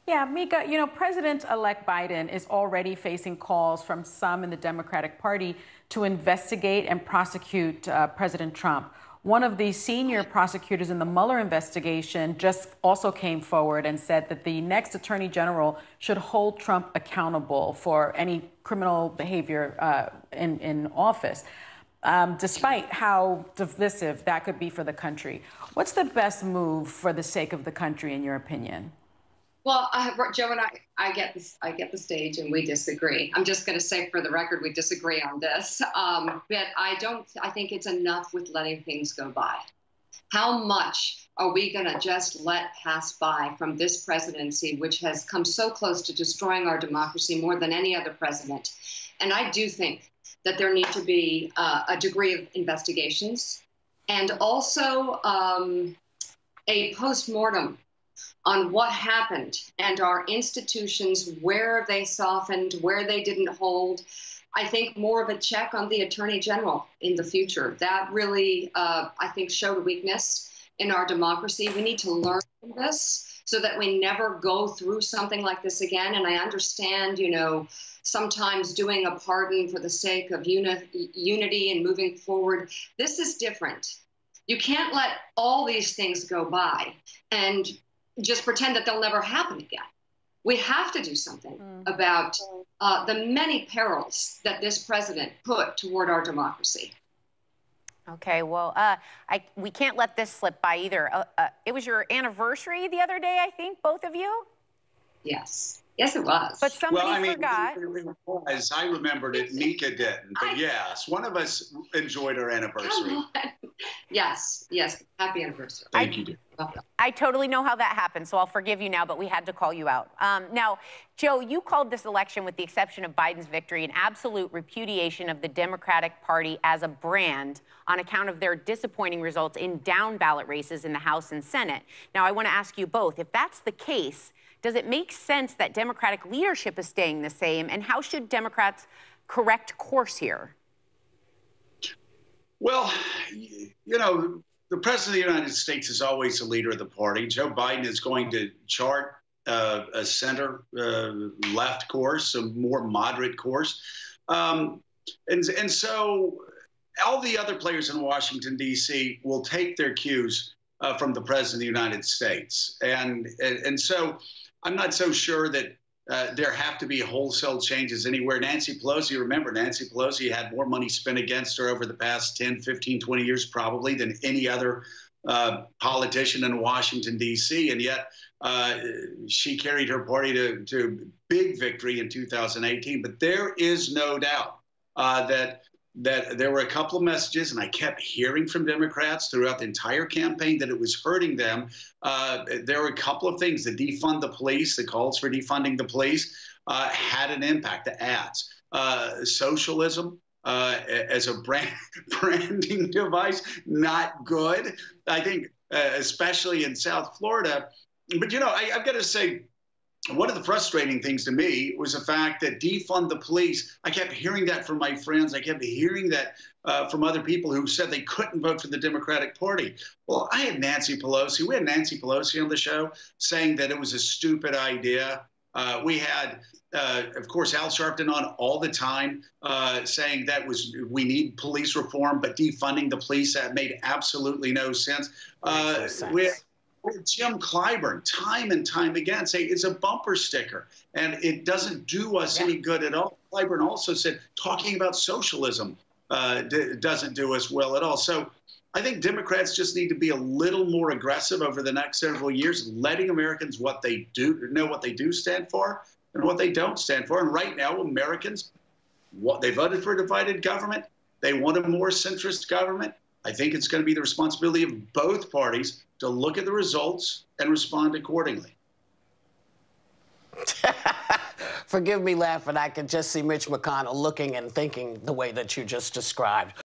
Yeah, Mika, President-elect Biden is already facing calls from some in the Democratic Party to investigate and prosecute President Trump. One of the senior prosecutors in the Mueller investigation just also came forward and said that the next attorney general should hold Trump accountable for any criminal behavior in office, despite how divisive that could be for the country. What's the best move for the sake of the country, in your opinion? Well, Joe and I get this. I get the stage, and we disagree. I'm just going to say, for the record, we disagree on this. But I don't. I think it's enough with letting things go by. How much are we going to just let pass by from this presidency, which has come so close to destroying our democracy more than any other president? And I do think that there need to be a degree of investigations, and also a post-mortem on what happened and our institutions, where they softened, where they didn't hold. I think more of a check on the Attorney General in the future. That really, I think, showed a weakness in our democracy. We need to learn from this so that we never go through something like this again. And I understand, sometimes doing a pardon for the sake of unity and moving forward. This is different. You can't let all these things go by and just pretend that they'll never happen again. We have to do something about the many perils that this president put toward our democracy. Okay, well, we can't let this slip by either. It was your anniversary the other day, I think, both of you? Yes. Yes, it was. But somebody forgot. I remembered it. Mika didn't. But yes, one of us enjoyed our anniversary. Yes. Happy anniversary. Thank you, dear. I totally know how that happened, so I'll forgive you now, but we had to call you out. Now, Joe, you called this election, with the exception of Biden's victory, an absolute repudiation of the Democratic Party as a brand on account of their disappointing results in down-ballot races in the House and Senate. Now, I want to ask you both, if that's the case, does it make sense that Democratic leadership is staying the same, and how should Democrats correct course here? Well, the President of the United States is always the leader of the party. Joe Biden is going to chart a center-left course, a more moderate course. And so all the other players in Washington, D.C. will take their cues from the President of the United States. And so I'm not so sure that there have to be wholesale changes anywhere. Nancy Pelosi, remember, Nancy Pelosi had more money spent against her over the past 10, 15, 20 years probably than any other politician in Washington, D.C. And yet she carried her party to big victory in 2018. But there is no doubt that there were a couple of messages, and I kept hearing from Democrats throughout the entire campaign that it was hurting them. There were a couple of things. The defund the police, the calls for defunding the police had an impact, the ads. Socialism as a branding device, not good. I think, especially in South Florida. But, I've got to say, one of the frustrating things to me was the fact that defund the police. I kept hearing that from my friends. I kept hearing that from other people who said they couldn't vote for the Democratic Party. Well, I had Nancy Pelosi. We had Nancy Pelosi on the show saying that it was a stupid idea. We had, of course, Al Sharpton on all the time saying that we need police reform, but defunding the police, that made absolutely no sense. We had Jim Clyburn, time and time again, say it's a bumper sticker and it doesn't do us any good at all. Clyburn also said talking about socialism doesn't do us well at all. So I think Democrats just need to be a little more aggressive over the next several years, letting Americans know what they do stand for and what they don't stand for. And right now, Americans, they voted for a divided government. They want a more centrist government. I think it's going to be the responsibility of both parties to look at the results and respond accordingly. Forgive me laughing. I can just see Mitch McConnell looking and thinking the way that you just described.